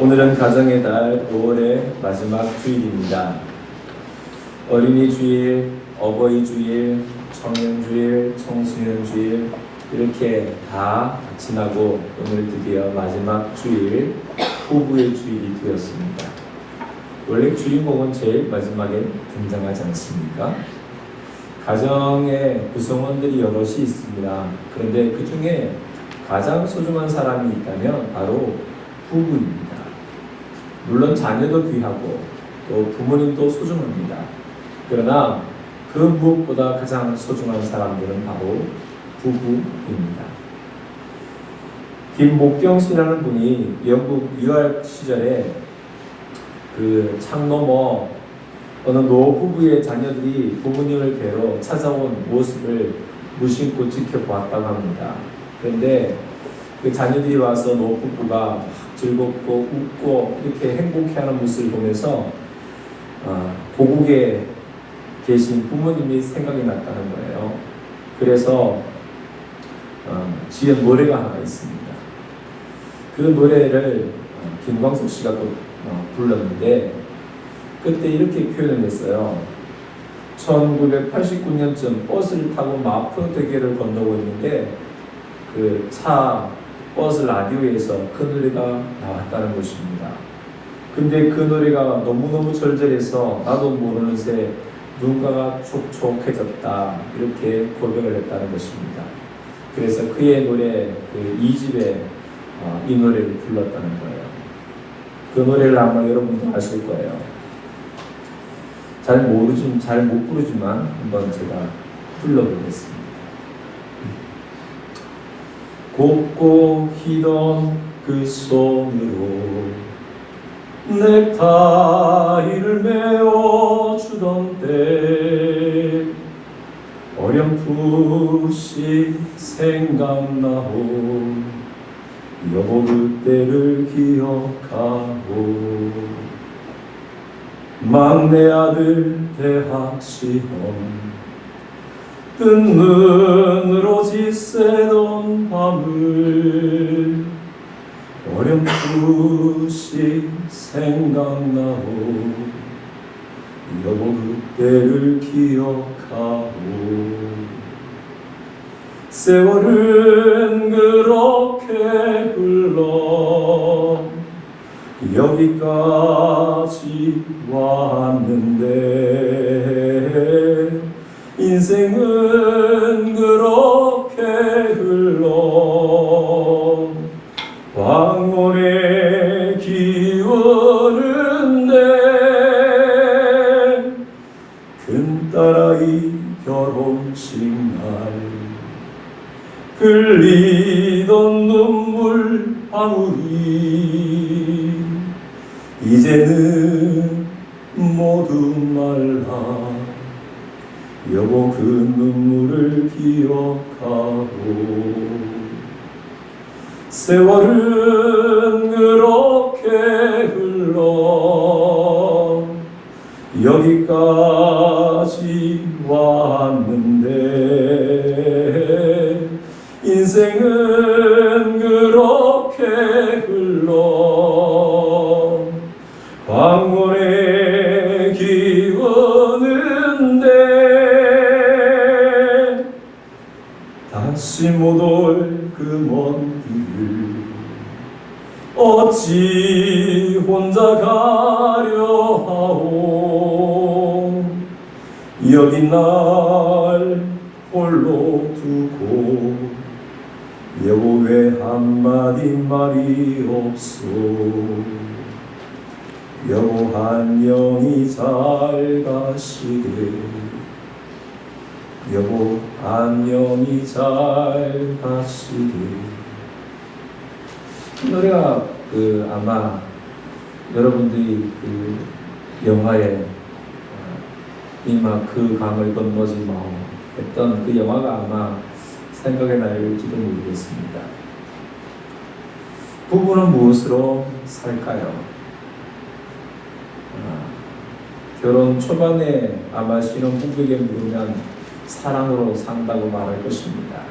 오늘은 가정의 달 5월의 마지막 주일입니다. 어린이 주일, 어버이 주일, 청년 주일, 청소년 주일 이렇게 다 지나고 오늘 드디어 마지막 주일, 부부의 주일이 되었습니다. 원래 주인공은 제일 마지막에 등장하지 않습니까? 가정에 구성원들이 여럿이 있습니다. 그런데 그 중에 가장 소중한 사람이 있다면 바로 부부입니다. 물론 자녀도 귀하고 또 부모님도 소중합니다. 그러나 그 무엇보다 가장 소중한 사람들은 바로 부부입니다. 김목경 씨라는 분이 영국 유학 시절에 그 창 너머 어느 노부부의 자녀들이 부모님을 뵈러 찾아온 모습을 무심코 지켜보았다고 합니다. 그런데 그 자녀들이 와서 노부부가 즐겁고 웃고 이렇게 행복해하는 모습을 보면서 고국에 계신 부모님이 생각이 났다는 거예요. 그래서 지은 노래가 하나 있습니다. 그 노래를 김광석 씨가 또 불렀는데 그때 이렇게 표현을 했어요. 1989년쯤 버스를 타고 마포대교를 건너고 있는데 그 버스 라디오에서 그 노래가 나왔다는 것입니다. 근데 그 노래가 너무너무 절절해서 나도 모르는 새 누군가가 촉촉해졌다 이렇게 고백을 했다는 것입니다. 그래서 그의 노래 그 2집에 이 노래를 불렀다는 거예요. 그 노래를 아마 여러분도 아실 거예요. 잘 못 부르지만 한번 제가 불러보겠습니다. 곱고 희던 그 손으로 넥타이를 메어주던 때 어렴풋이 생각나오 여보 그때를 기억하오 막내 아들 대학 시험 뜬 눈으로 지새던 밤을 어렴풋이 생각나오 여보 그때를 기억하오 세월은 그렇게 흘러 여기까지 왔는데 인생은 그렇게 흘러 황혼에 기우는데 큰딸아이 결혼식 날 흘리던 눈물 방울이 이제는 모두 말라 여보 그 눈물을 기억하고 세월은 그렇게 흘러 여기까지 왔는데 인생은 그렇게 흘러 황혼에 기우는데 다시 못 올 그 먼 길을 어찌 혼자 가려 하오 여기 날 홀로 두고 여보 왜 한마디 말이 없소 여보 안녕히 잘 가시게 여보 안녕히 잘 가시게 이 노래가 아마 여러분들이 그 영화에 이마 그 강을 건너지 마오 했던 그 영화가 아마 생각에 날지도 모르겠습니다. 부부는 무엇으로 살까요? 결혼 초반에 아마 신혼부부에게 물으면 사랑으로 산다고 말할 것입니다.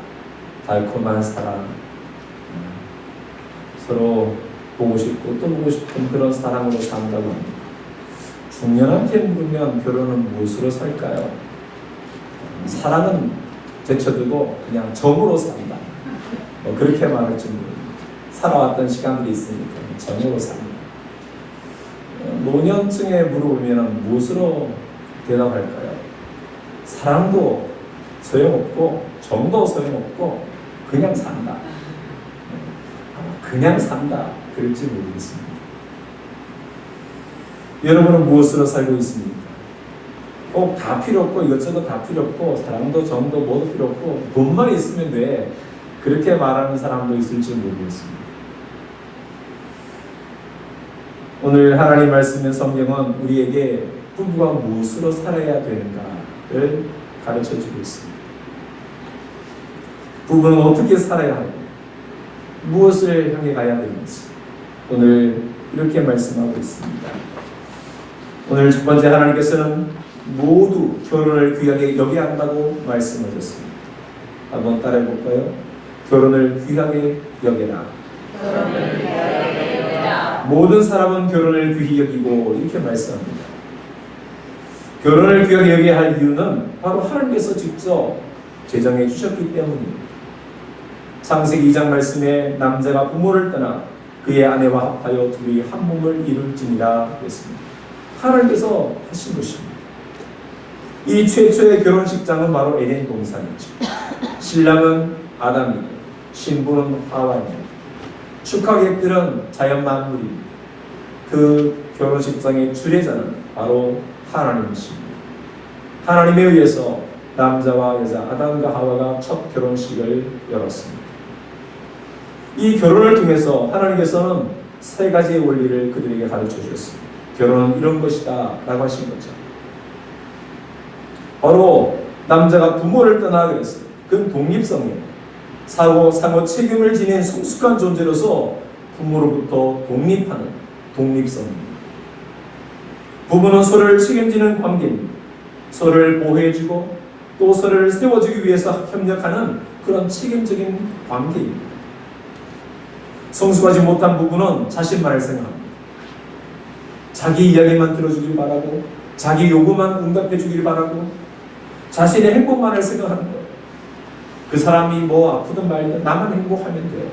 달콤한 사랑, 서로 보고 싶고 또 보고 싶은 그런 사랑으로 산다고 합니다. 중년한테 물으면 결혼은 무엇으로 살까요? 사랑은 제쳐두고 그냥 정으로 산다. 그렇게 말할 정도로 살아왔던 시간들이 있으니까 정으로 산다. 노년층에 물어보면 무엇으로 대답할까요? 사랑도 소용없고 정도 소용없고 그냥 산다. 그냥 산다. 그럴지 모르겠습니다. 여러분은 무엇으로 살고 있습니까? 꼭 다 필요 없고 이것저것 다 필요 없고 사랑도 정도 모두 필요 없고 돈만 있으면 돼. 그렇게 말하는 사람도 있을지 모르겠습니다. 오늘 하나님 말씀의 성경은 우리에게 부부가 무엇으로 살아야 되는가를 가르쳐 주고 있습니다. 부부는 어떻게 살아야 하고 무엇을 향해 가야 되는지 오늘 이렇게 말씀하고 있습니다. 오늘 첫 번째 하나님께서는 모두 결혼을 귀하게 여겨야 한다고 말씀하셨습니다. 한번 따라해 볼까요? 결혼을 귀하게 여겨라. 결혼을 귀하게 여겨라. 모든 사람은 결혼을 귀히 여기고 이렇게 말씀합니다. 결혼을 귀하게 여겨야 할 이유는 바로 하나님께서 직접 제정해 주셨기 때문입니다. 창세기 2장 말씀에 남자가 부모를 떠나 그의 아내와 합하여 둘이 한 몸을 이룰지니라 그랬습니다. 하나님께서 하신 것입니다. 이 최초의 결혼식장은 바로 에덴 동산이죠. 신랑은 아담이고 신부는 하와입니다. 축하객들은 자연 만물입니다. 그 결혼식장의 주례자는 바로 하나님이십니다. 하나님에 의해서 남자와 여자 아담과 하와가 첫 결혼식을 열었습니다. 이 결혼을 통해서 하나님께서는 세 가지의 원리를 그들에게 가르쳐 주셨습니다. 결혼은 이런 것이다 라고 하신 거죠. 바로 남자가 부모를 떠나 그랬어요. 그건 독립성이에요. 상호 책임을 지닌 성숙한 존재로서 부모로부터 독립하는 독립성입니다. 부부는 서로를 책임지는 관계입니다. 서로를 보호해주고 또 서로를 세워주기 위해서 협력하는 그런 책임적인 관계입니다. 성숙하지 못한 부부는 자신만을 생각합니다. 자기 이야기만 들어주길 바라고 자기 요구만 응답해주길 바라고 자신의 행복만을 생각하는 거예요. 그 사람이 뭐 아프든 말든 나만 행복하면 돼요.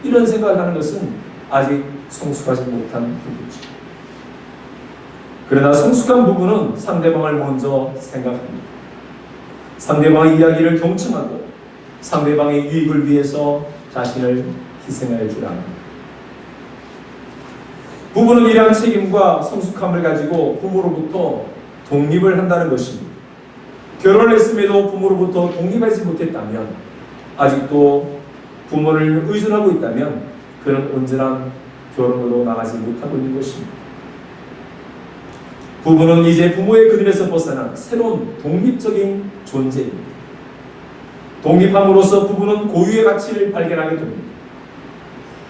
이런 생각을 하는 것은 아직 성숙하지 못한 부부죠. 그러나 성숙한 부부는 상대방을 먼저 생각합니다. 상대방의 이야기를 경청하고 상대방의 유익을 위해서 자신을 희생할 줄 압니다. 부부는 이러한 책임과 성숙함을 가지고 부모로부터 독립을 한다는 것입니다. 결혼을 했음에도 부모로부터 독립하지 못했다면, 아직도 부모를 의존하고 있다면 그는 온전한 결혼으로 나가지 못하고 있는 것입니다. 부부는 이제 부모의 그늘에서 벗어난 새로운 독립적인 존재입니다. 독립함으로써 부부는 고유의 가치를 발견하게 됩니다.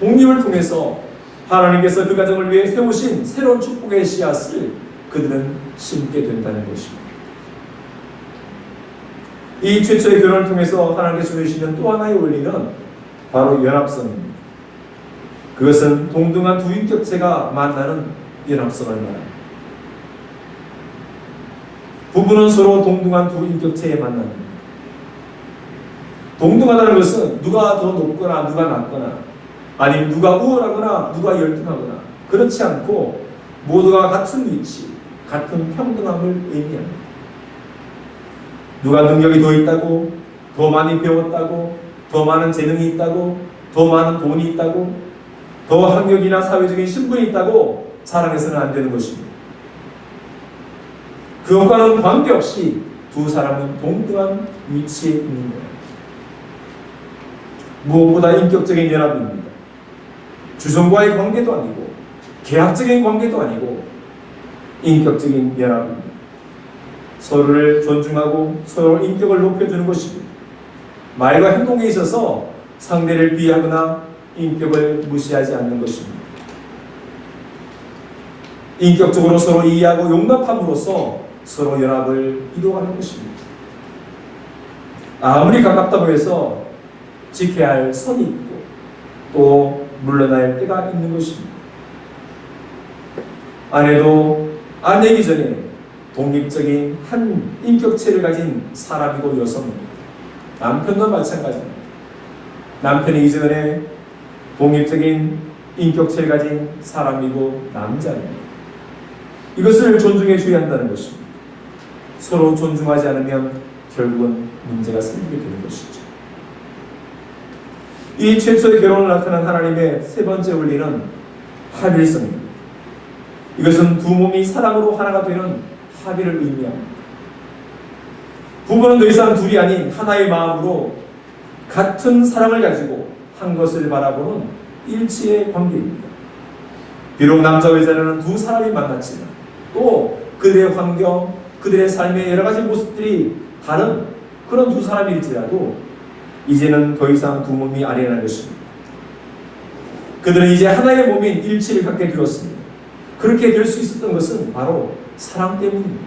독립을 통해서 하나님께서 그 가정을 위해 세우신 새로운 축복의 씨앗을 그들은 심게 된다는 것입니다. 이 최초의 결혼을 통해서 하나님께서 주시는 또 하나의 원리는 바로 연합성입니다. 그것은 동등한 두 인격체가 만나는 연합성을 말합니다. 부부는 서로 동등한 두 인격체에 만납니다. 동등하다는 것은 누가 더 높거나 누가 낮거나 아니면 누가 우월하거나 누가 열등하거나 그렇지 않고 모두가 같은 위치, 같은 평등함을 의미합니다. 누가 능력이 더 있다고, 더 많이 배웠다고, 더 많은 재능이 있다고, 더 많은 돈이 있다고, 더 학력이나 사회적인 신분이 있다고 자랑해서는 안 되는 것입니다. 그것과는 관계없이 두 사람은 동등한 위치에 있는 거예요. 무엇보다 인격적인 연합입니다. 주종과의 관계도 아니고 계약적인 관계도 아니고 인격적인 연합입니다. 서로를 존중하고 서로 인격을 높여주는 것입니다. 말과 행동에 있어서 상대를 비하거나 인격을 무시하지 않는 것입니다. 인격적으로 서로 이해하고 용납함으로써 서로 연합을 이루어가는 것입니다. 아무리 가깝다고 해서 지켜야 할 선이 있고 또 물러날 때가 있는 것입니다. 아내도 아내이기 전에 독립적인 한 인격체를 가진 사람이고 여성입니다. 남편도 마찬가지입니다. 남편이 이전에 독립적인 인격체를 가진 사람이고 남자입니다. 이것을 존중해 줘야 한다는 것입니다. 서로 존중하지 않으면 결국은 문제가 생기게 되는 것이죠. 이 최초의 결혼을 나타난 하나님의 세 번째 원리는 합일성입니다. 이것은 두 몸이 사랑으로 하나가 되는 합의를 의미합니다. 부부는 더 이상 둘이 아닌 하나의 마음으로 같은 사랑을 가지고 한 것을 바라보는 일치의 관계입니다. 비록 남자와 여자는 두 사람이 만났지만 또 그들의 환경, 그들의 삶의 여러 가지 모습들이 다른 그런 두 사람일지라도 이제는 더 이상 두 몸이 아니라는 것입니다. 그들은 이제 하나의 몸인 일치를 갖게 되었습니다. 그렇게 될 수 있었던 것은 바로 사랑 때문입니다.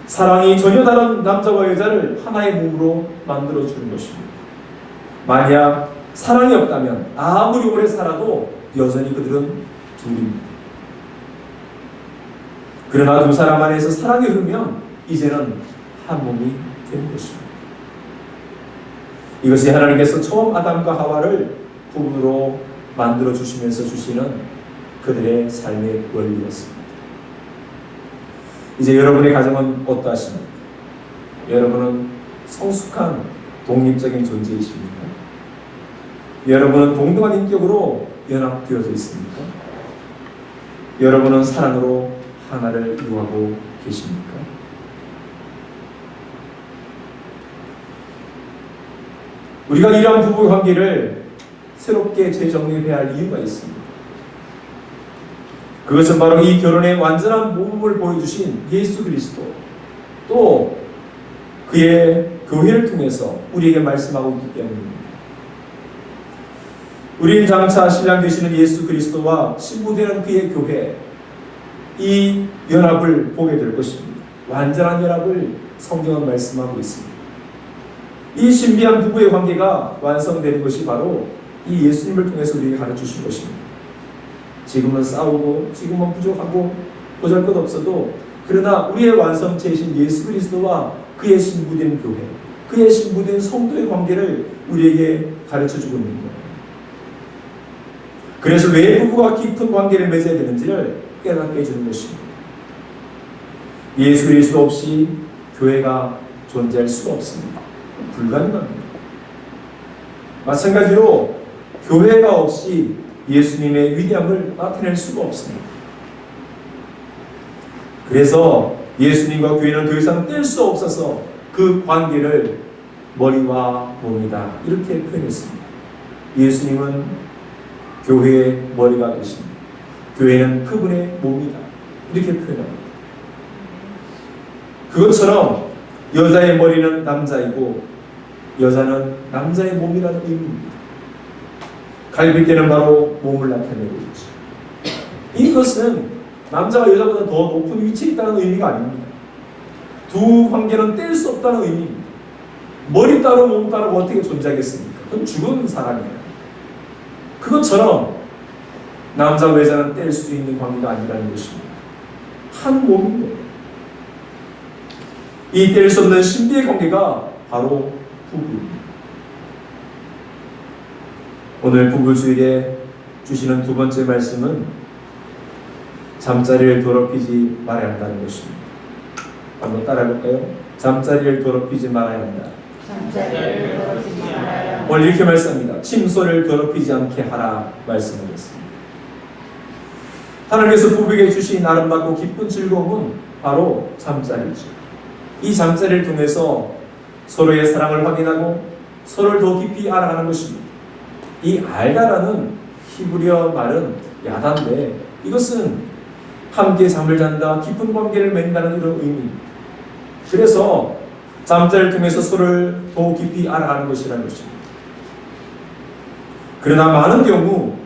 사랑이 전혀 다른 남자와 여자를 하나의 몸으로 만들어주는 것입니다. 만약 사랑이 없다면 아무리 오래 살아도 여전히 그들은 둘입니다. 그러나 두 사람 안에서 사랑이 흐르면 이제는 한 몸이 되는 것입니다. 이것이 하나님께서 처음 아담과 하와를 부부로 만들어 주시면서 주시는 그들의 삶의 원리였습니다. 이제 여러분의 가정은 어떠하십니까? 여러분은 성숙한 독립적인 존재이십니까? 여러분은 동등한 인격으로 연합되어져 있습니까? 여러분은 사랑으로 하나를 이루어가고 계십니까? 우리가 이러한 부부 관계를 새롭게 재정립해야 할 이유가 있습니다. 그것은 바로 이 결혼의 완전한 몸을 보여주신 예수 그리스도, 또 그의 교회를 통해서 우리에게 말씀하고 있기 때문입니다. 우리는 장차 신랑 되시는 예수 그리스도와 신부되는 그의 교회, 이 연합을 보게 될 것입니다. 완전한 연합을 성경은 말씀하고 있습니다. 이 신비한 부부의 관계가 완성되는 것이 바로 이 예수님을 통해서 우리에게 가르쳐주신 것입니다. 지금은 싸우고 지금은 부족하고 보잘것없어도 그러나 우리의 완성체이신 예수 그리스도와 그의 신부된 교회, 그의 신부된 성도의 관계를 우리에게 가르쳐주고 있는 거예요. 그래서 왜 부부가 깊은 관계를 맺어야 되는지를 깨닫게 해주는 것입니다. 예수 그리스도 없이 교회가 존재할 수가 없습니다. 불가능합니다. 마찬가지로 교회가 없이 예수님의 위대함을 나타낼 수가 없습니다. 그래서 예수님과 교회는 더 이상 뗄 수 없어서 그 관계를 머리와 몸이다 이렇게 표현했습니다. 예수님은 교회의 머리가 되십니다. 교회는 그분의 몸이다 이렇게 표현합니다. 그것처럼 여자의 머리는 남자이고 여자는 남자의 몸이라는 의미입니다. 갈빗대는 바로 몸을 나타내고 있죠. 이것은 남자가 여자보다 더 높은 위치에 있다는 의미가 아닙니다. 두 관계는 뗄 수 없다는 의미입니다. 머리 따로 몸 따로 어떻게 존재하겠습니까? 그건 죽은 사람이에요. 그것처럼 남자와 여자는 뗄 수 있는 관계가 아니라는 것입니다. 한 몸인 거예요. 이 뗄 수 없는 신비의 관계가 바로 부부입니다. 오늘 부부주일에 주시는 두 번째 말씀은 잠자리를 더럽히지 말아야 한다는 것입니다. 한번 따라해볼까요? 잠자리를 더럽히지 말아야 한다. 잠자리를 더럽히지 말아야 한다. 오늘 이렇게 말씀합니다. 침소를 더럽히지 않게 하라 말씀하셨습니다. 하나님께서 부부에게 주신 아름답고 기쁜 즐거움은 바로 잠자리죠. 이 잠자리를 통해서 서로의 사랑을 확인하고 서로를 더 깊이 알아가는 것입니다. 이 알다라는 히브리어 말은 야단데 이것은 함께 잠을 잔다, 깊은 관계를 맺는다는 이런 의미입니다. 그래서 잠자리를 통해서 서로를 더 깊이 알아가는 것이라는 것입니다. 그러나 많은 경우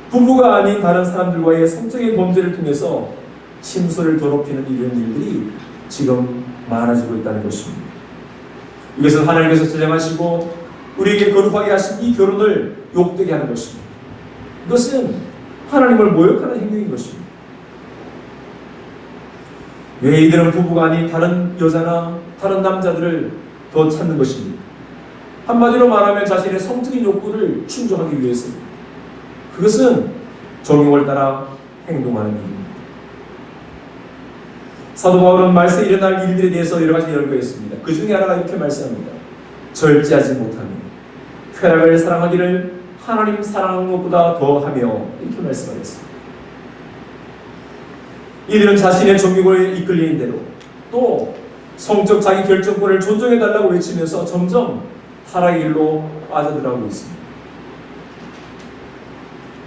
부부가 아닌 다른 사람들과의 성적인 범죄를 통해서 침소를 더럽히는 이런 일들이 지금 많아지고 있다는 것입니다. 이것은 하나님께서 제정하시고 우리에게 거룩하게 하신 이 결혼을 욕되게 하는 것입니다. 이것은 하나님을 모욕하는 행위인 것입니다. 왜 이들은 부부가 아닌 다른 여자나 다른 남자들을 더 찾는 것입니까? 한마디로 말하면 자신의 성적인 욕구를 충족하기 위해서입니다. 그것은 정욕을 따라 행동하는 일입니다. 사도 바울은 말세에 일어날 일들에 대해서 여러 가지 열거했습니다. 그 중에 하나가 이렇게 말씀합니다. 절제하지 못하며 쾌락을 사랑하기를 하나님 사랑하는 것보다 더하며 이렇게 말씀하셨습니다. 이들은 자신의 정욕에 이끌리는 대로 또 성적 자기 결정권을 존중해달라고 외치면서 점점 타락의 길로 빠져들어가고 있습니다.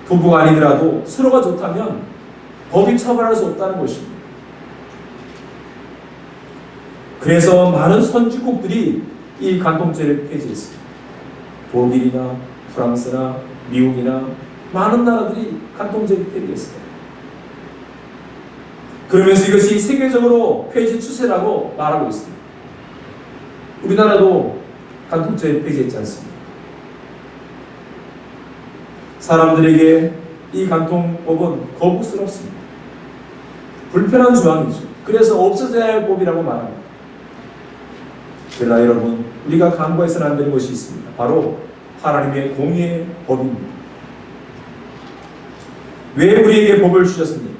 부부가 아니더라도 서로가 좋다면 법이 처벌할 수 없다는 것입니다. 그래서 많은 선진국들이 이 간통죄를 폐지했습니다. 독일이나 프랑스나 미국이나 많은 나라들이 간통죄를 폐지했습니다. 그러면서 이것이 세계적으로 폐지 추세라고 말하고 있습니다. 우리나라도 간통죄를 폐지했지 않습니까? 사람들에게 이 간통법은 거북스럽습니다. 불편한 조항이죠. 그래서 없어져야 할 법이라고 말합니다. 그러나 여러분, 우리가 간과해서는 안 되는 것이 있습니다. 바로 하나님의 공의의 법입니다. 왜 우리에게 법을 주셨습니까?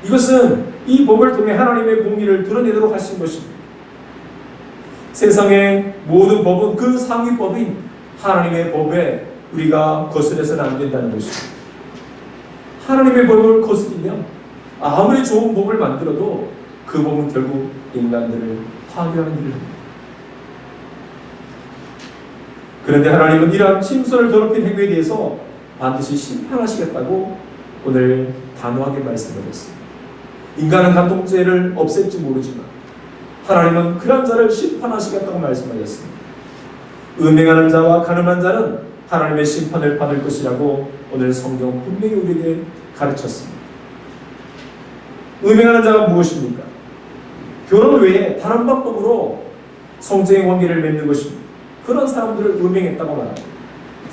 이것은 이 법을 통해 하나님의 공의를 드러내도록 하신 것입니다. 세상의 모든 법은 그 상위법인 하나님의 법에 우리가 거스려서는 안 된다는 것입니다. 하나님의 법을 거스리면 아무리 좋은 법을 만들어도 그 법은 결국 인간들을 파괴하는 일을 합니다. 그런데 하나님은 이러한 침소를 더럽힌 행위에 대해서 반드시 심판하시겠다고 오늘 단호하게 말씀하셨습니다. 인간은 간통죄를 없앨지 모르지만 하나님은 그런 자를 심판하시겠다고 말씀하셨습니다. 음행하는 자와 가늠한 자는 하나님의 심판을 받을 것이라고 오늘 성경 분명히 우리에게 가르쳤습니다. 음행하는 자가 무엇입니까? 결혼 외에 다른 방법으로 성적인 관계를 맺는 것입니다. 그런 사람들을 음행했다고 말합니다.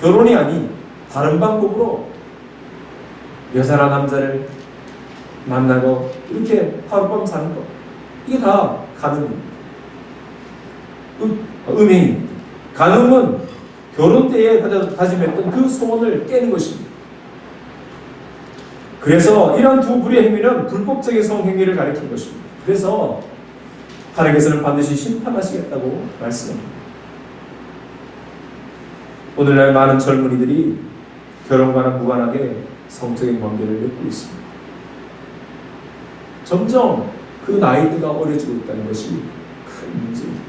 결혼이 아닌 다른 방법으로 여자나 남자를 만나고 이렇게 하룻밤 사는 것, 이게 다 간음입니다. 음행입니다. 간음은 결혼 때에 다짐했던 그 소원을 깨는 것입니다. 그래서 이러한 두 불의 행위는 불법적인 성행위를 가리킨 것입니다. 그래서 하나님께서는 반드시 심판하시겠다고 말씀합니다. 오늘날 많은 젊은이들이 결혼과는 무관하게 성적인 관계를 맺고 있습니다. 점점 그 나이대가 어려지고 있다는 것이 큰 문제입니다.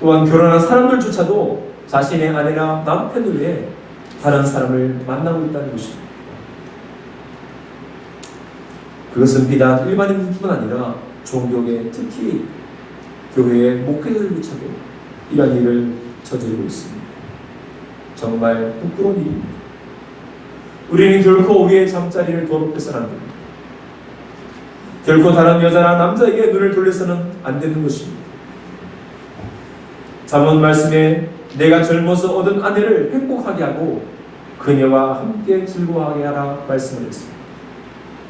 또한 결혼한 사람들조차도 자신의 아내나 남편 외에 다른 사람을 만나고 있다는 것입니다. 그것은 비단 일반인뿐만 아니라 종교계, 특히 교회의 목회자들조차도 이런 일을 저지르고 있습니다. 정말 부끄러운 일입니다. 우리는 결코 우리의 잠자리를 더럽혀서는 안 됩니다. 결코 다른 여자나 남자에게 눈을 돌려서는 안 되는 것입니다. 잠언 말씀에 내가 젊어서 얻은 아내를 행복하게 하고 그녀와 함께 즐거워하게 하라 말씀을 했습니다.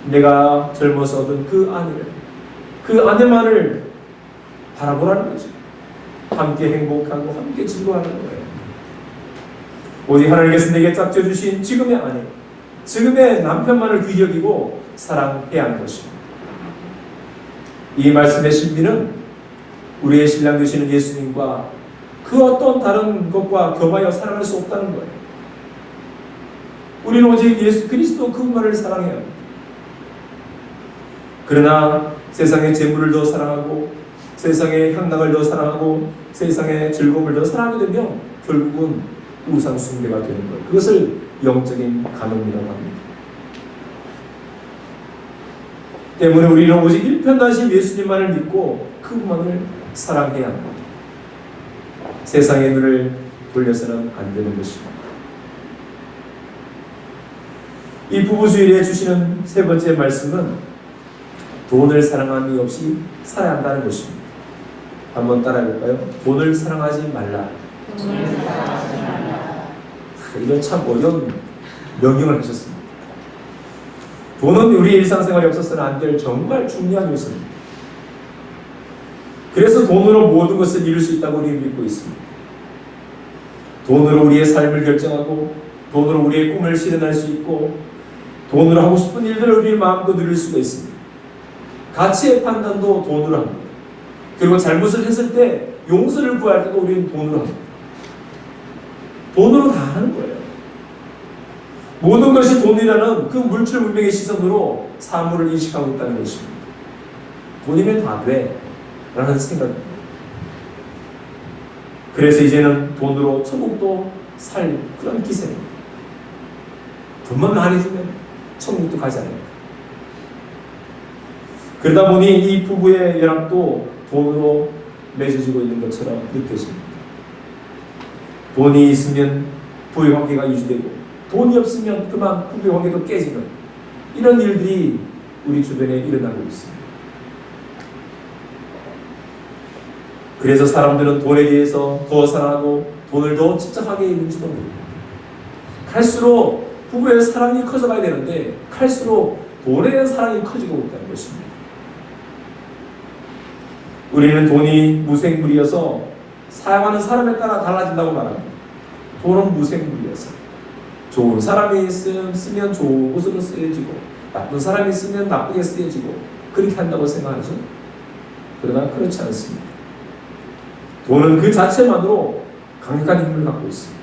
내가 젊어서 얻은 그 아내를, 그 아내만을 바라보라는 거죠. 함께 행복하고 함께 즐거워하는 거예요. 오직 하나님께서 내게 짝져 주신 지금의 아내, 지금의 남편만을 귀히 여기고 사랑해야 하는 것입니다. 이 말씀의 신비는 우리의 신랑 되시는 예수님과 그 어떤 다른 것과 겸하여 사랑할 수 없다는 거예요. 우리는 오직 예수 그리스도 그분만을 사랑해야 합니다. 그러나 세상의 재물을 더 사랑하고 세상의 향락을 더 사랑하고 세상의 즐거움을 더 사랑하게 되면 결국은 우상 숭배가 되는 거예요. 그것을 영적인 간음이라고 합니다. 때문에 우리는 오직 일편단심 예수님만을 믿고 그분만을 사랑해야 합니다. 세상의 눈을 돌려서는 안 되는 것입니다. 이 부부주일에 주시는 세 번째 말씀은 돈을 사랑함이 없이 살아야 한다는 것입니다. 한번 따라해볼까요? 돈을 사랑하지 말라. 돈을 사랑하지 말라. 이건 참 어려운 명령을 하셨습니다. 돈은 우리 일상생활에 없어서는 안 될 정말 중요한 요소입니다. 그래서 돈으로 모든 것을 이룰 수 있다고 우리는 믿고 있습니다. 돈으로 우리의 삶을 결정하고 돈으로 우리의 꿈을 실현할 수 있고 돈으로 하고 싶은 일들을 우리 마음껏 누릴 수가 있습니다. 가치의 판단도 돈으로 합니다. 그리고 잘못을 했을 때 용서를 구할 때도 우리는 돈으로 합니다. 돈으로 다 하는 거예요. 모든 것이 돈이라는 그 물질 문명의 시선으로 사물을 인식하고 있다는 것입니다. 돈이면 다 돼 라는 생각입니다. 그래서 이제는 돈으로 천국도 살 그런 기세입니다. 돈만 많이 주면 천국도 가지 않을까. 그러다 보니 이 부부의 연합도 돈으로 맺어지고 있는 것처럼 느껴집니다. 돈이 있으면 부의 관계가 유지되고 돈이 없으면 그만 부부의 관계도 깨지는 이런 일들이 우리 주변에 일어나고 있습니다. 그래서 사람들은 돈에 대해서 더 사랑하고 돈을 더 집착하게 있는지도 모릅니다. 갈수록 부부의 사랑이 커져가야 되는데 갈수록 돈에 대한 사랑이 커지고 있다는 것입니다. 우리는 돈이 무생물이어서 사용하는 사람에 따라 달라진다고 말합니다. 돈은 무생물이어서 좋은 사람이 쓰면 좋은 곳으로 쓰여지고 나쁜 사람이 쓰면 나쁘게 쓰여지고 그렇게 한다고 생각하죠. 그러나 그렇지 않습니다. 돈은 그 자체만으로 강력한 힘을 갖고 있습니다.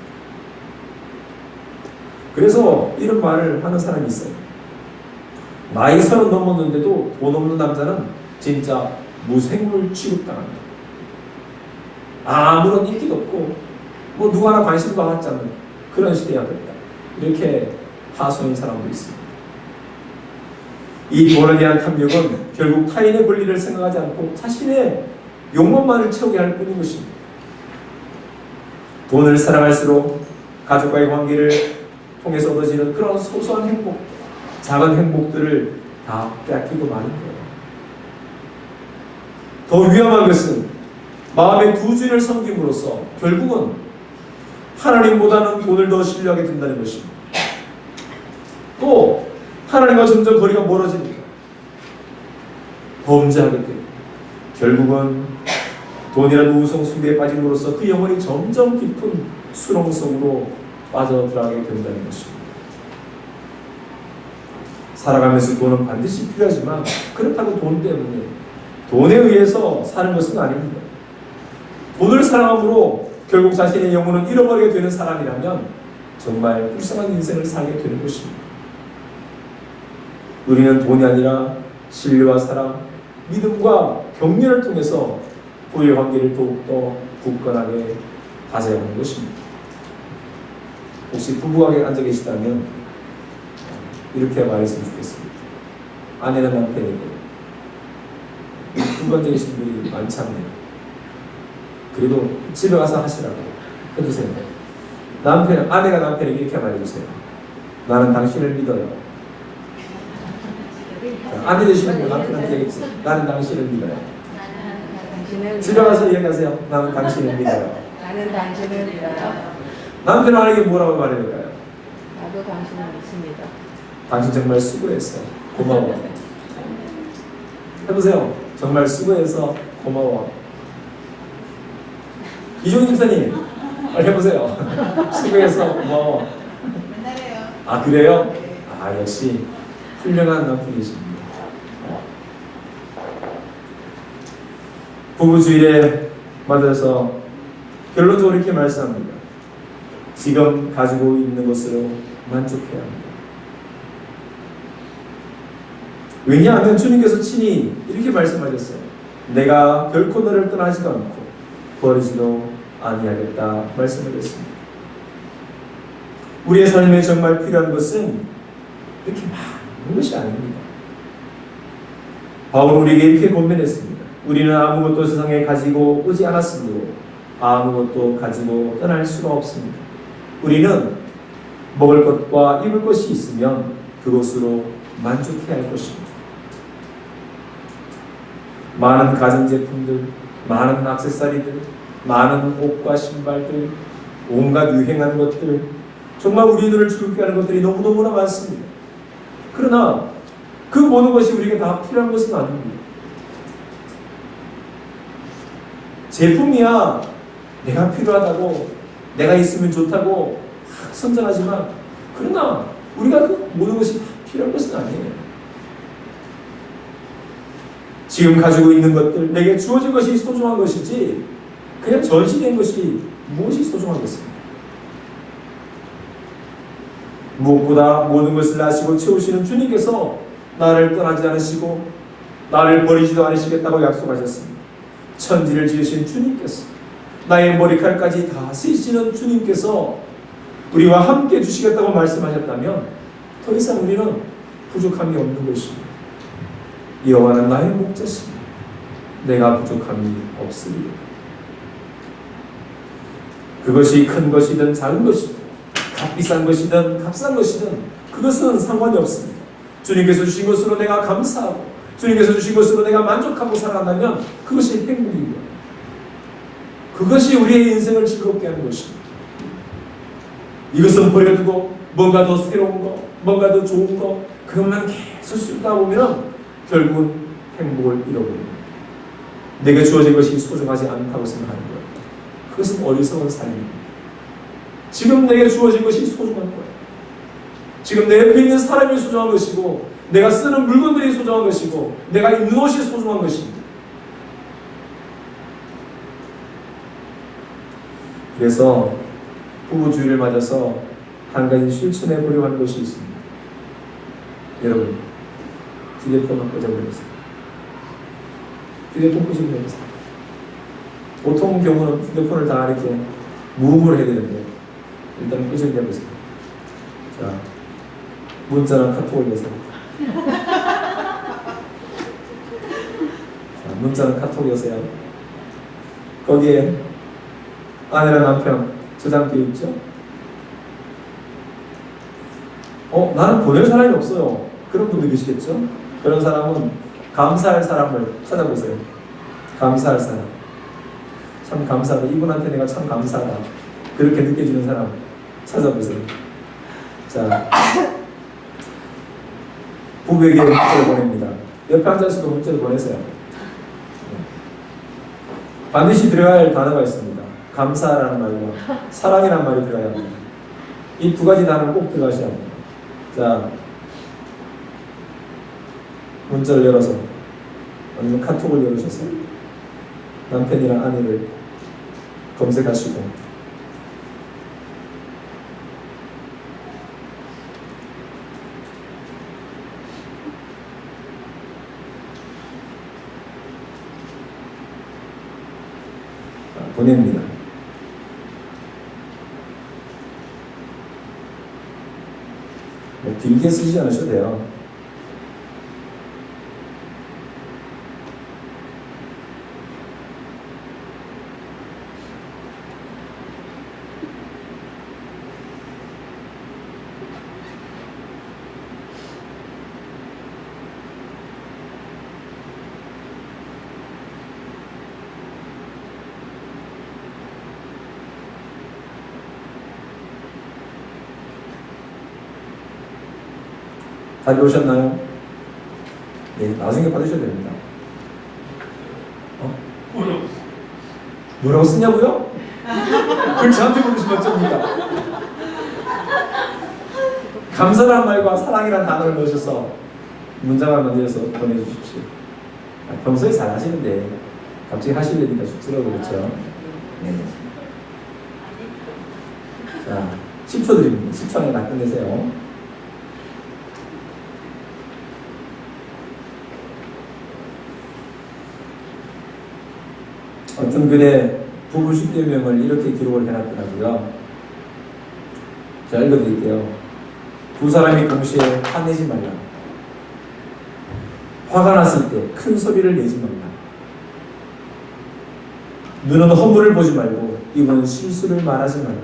그래서 이런 말을 하는 사람이 있어요. 나이 30 넘었는데도 돈 없는 남자는 진짜 무생물 취급당합니다. 아무런 인기도 없고 뭐 누구 하나 관심도 받지 않는 그런 시대가 됐다. 이렇게 하소연 사람도 있습니다. 이 돈에 대한 탐욕은 결국 타인의 권리를 생각하지 않고 자신의 욕망만을 채우게 할 뿐인 것입니다. 돈을 사랑할수록 가족과의 관계를 통해서 얻어지는 그런 소소한 행복, 작은 행복들을 다 빼앗기고 마는 거예요. 더 위험한 것은 마음의 두 주인을 섬김으로써 결국은 하나님보다는 돈을 더 신뢰하게 된다는 것입니다. 또 하나님과 점점 거리가 멀어지니까 범죄하게 됩니다. 결국은 돈이라는 우성 숭배에 빠짐으로써 그 영혼이 점점 깊은 수렁 속으로 빠져들어가게 된다는 것입니다. 살아가면서 돈은 반드시 필요하지만 그렇다고 돈 때문에 돈에 의해서 사는 것은 아닙니다. 돈을 사랑함으로 결국 자신의 영혼을 잃어버리게 되는 사람이라면 정말 불쌍한 인생을 살게 되는 것입니다. 우리는 돈이 아니라 신뢰와 사랑, 믿음과 격려를 통해서 부의 관계를 더욱더 굳건하게 다져야 하는 것입니다. 혹시 부부가 앉아 계시다면 이렇게 말했으면 좋겠습니다. 아내는 남편에게 부부 앉아 계신 분이 많지 않네요. 그래도 집에 가서 하시라고 해주세요. 아내가 남편에게 이렇게 말해주세요. 나는 당신을 믿어요. 아내 되시는 분 남편한테 얘기했어요. 나는 당신을 믿어요. 집에 가서 얘기하세요. 나는 당신을 믿어요. 나는 당신을 믿어요. 남편 아내에게 뭐라고 말해야 될까요? 나도 당신을 믿습니다. 당신 정말 수고했어. 고마워. 해보세요. 정말 수고해서 고마워. 이종희 집사님, 해보세요. 수고해서 고마워. 맨날 해요. 아, 그래요? 아, 역시 훌륭한 남편이십니다. 부부주일에 맞아서 결론적으로 이렇게 말씀합니다. 지금 가지고 있는 것으로 만족해야 합니다. 왜냐하면 주님께서 친히 이렇게 말씀하셨어요. 내가 결코 너를 떠나지도 않고 버리지도 아니하겠다 말씀하셨습니다. 우리의 삶에 정말 필요한 것은 이렇게 많은 것이 아닙니다. 바울은 우리에게 이렇게 권면했습니다. 우리는 아무것도 세상에 가지고 오지 않았으므로 아무것도 가지고 떠날 수가 없습니다. 우리는 먹을 것과 입을 것이 있으면 그것으로 만족해야 할 것입니다. 많은 가전제품들, 많은 액세서리들, 많은 옷과 신발들, 온갖 유행하는 것들, 정말 우리 눈을 즐겁게 하는 것들이 너무너무나 많습니다. 그러나 그 모든 것이 우리에게 다 필요한 것은 아닙니다. 제품이야 내가 필요하다고, 내가 있으면 좋다고 선전하지만, 그러나 우리가 그 모든 것이 다 필요한 것은 아니에요. 지금 가지고 있는 것들, 내게 주어진 것이 소중한 것이지 그냥 전시된 것이 무엇이 소중하겠습니까? 무엇보다 모든 것을 아시고 채우시는 주님께서 나를 떠나지 않으시고 나를 버리지도 않으시겠다고 약속하셨습니다. 천지를 지으신 주님께서, 나의 머리칼까지 다 쓰시는 주님께서 우리와 함께 주시겠다고 말씀하셨다면 더 이상 우리는 부족함이 없는 것입니다. 여호와는 나의 목자시니 내가 부족함이 없으리라. 그것이 큰 것이든 작은 것이든 값비싼 것이든 값싼 것이든 그것은 상관이 없습니다. 주님께서 주신 것으로 내가 감사하고 주님께서 주신 것으로 내가 만족하고 살아간다면 그것이 행복이고요. 그것이 우리의 인생을 즐겁게 하는 것입니다. 이것은 버려두고 뭔가 더 새로운 거, 뭔가 더 좋은 거, 그것만 계속 쓰다 보면 결국은 행복을 잃어버립니다. 내게 주어진 것이 소중하지 않다고 생각하는 거예요. 그것은 어리석은 삶입니다. 지금 내게 주어진 것이 소중한 거예요. 지금 내 옆에 있는 사람이 소중한 것이고, 내가 쓰는 물건들이 소중한 것이고, 내가 입는 옷이 소중한 것입니다. 그래서 부부주의를 맞아서 한 가지 실천해 보려고 하는 것이 있습니다. 여러분, 휴대폰을 꽂아버렸어요. 휴대폰 꽂아버렸어요. 보통 경우는 휴대폰을 다 이렇게 무음으로 해야 되는데 일단은 꽂아버렸어요. 자, 문자나 카톡을 여세요. 자, 문자나 카톡 여세요. 거기에 아내랑 남편 저장되어 있죠? 나는 보낼 사람이 없어요. 그런 분들 계시겠죠? 그런 사람은 감사할 사람을 찾아보세요. 감사할 사람. 참 감사하다. 이분한테 내가 참 감사하다. 그렇게 느껴지는 사람 찾아보세요. 자, 부부에게 문자를 보냅니다. 옆에 앉아서도 문자를 보내세요. 반드시 들어야 할 단어가 있습니다. 감사라는 말과 사랑이라는 말이 들어가야 합니다. 이 두 가지 단어는 꼭 들어가셔야 합니다. 자, 문자를 열어서, 아니면 카톡을 열으셔서 남편이랑 아내를 검색하시고, 보냅니다. 길게 쓰지 않으셔도 돼요. 다 배우셨나요? 네, 나중에 받으셔야 됩니다. 뭐라고 쓰냐고요? 그걸 저한테 물으시면 어쩝니까? 감사란 말과 사랑이란 단어를 넣으셔서 문장을 만들어서 보내주십시오. 평소에 잘 하시는데 갑자기 하시려니까 쑥스러워 그렇죠? 네. 자, 10초 드립니다. 10초 안에 다 끝내세요. 어떤 글에 부부 십계명을 이렇게 기록을 해놨더라고요. 자, 읽어드릴게요. 두 사람이 동시에 화내지 말라. 화가 났을 때 큰 소리를 내지 말라. 눈은 허물을 보지 말고 입은 실수를 말하지 말라.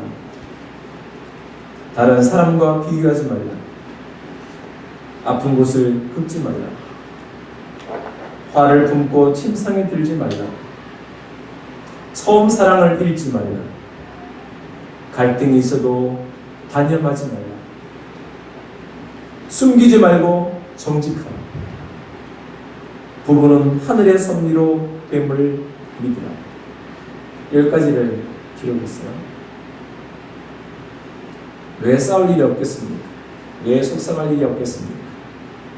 다른 사람과 비교하지 말라. 아픈 곳을 긁지 말라. 화를 품고 침상에 들지 말라. 처음 사랑을 잃지 말라. 갈등이 있어도 단념하지 말라. 숨기지 말고 정직하라. 부부는 하늘의 섭리로 됨을 믿으라. 10가지를 기록했어요. 왜 싸울 일이 없겠습니까? 왜 속상할 일이 없겠습니까?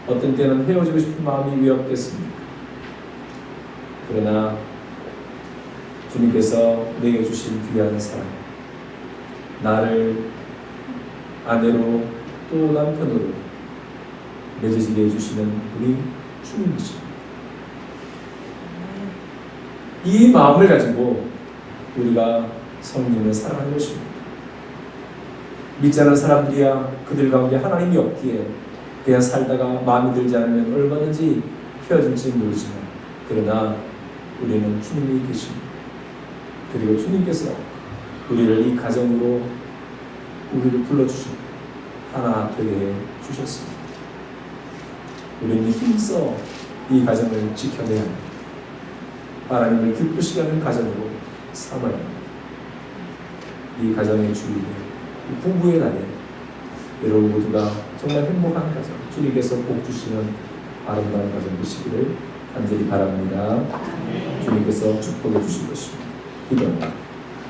어떤 때는 헤어지고 싶은 마음이 왜 없겠습니까? 그러나 주님께서 내게 주신 귀한 사랑, 나를 아내로 또 남편으로 맺어지게 해주시는 분이 주님이십니다. 이 마음을 가지고 우리가 성령을 사랑하는 것입니다. 믿지 않는 사람들이야 그들 가운데 하나님이 없기에 그냥 살다가 마음이 들지 않으면 얼마든지 헤어질지 모르지만, 그러나 우리는 주님이 계십니다. 그리고 주님께서 우리를 이 가정으로 우리를 불러주시고 하나 되게 해주셨습니다. 우리는 힘써 이 가정을 지켜내야 합니다. 하나님을 기쁘시게 하는 가정으로 삼아야 합니다. 이 가정의 주일에, 이 부부의 날에 여러분 모두가 정말 행복한 가정, 주님께서 복 주시는 아름다운 가정 되시기를 간절히 바랍니다. 주님께서 축복해 주실 것입니다. 기도합니다.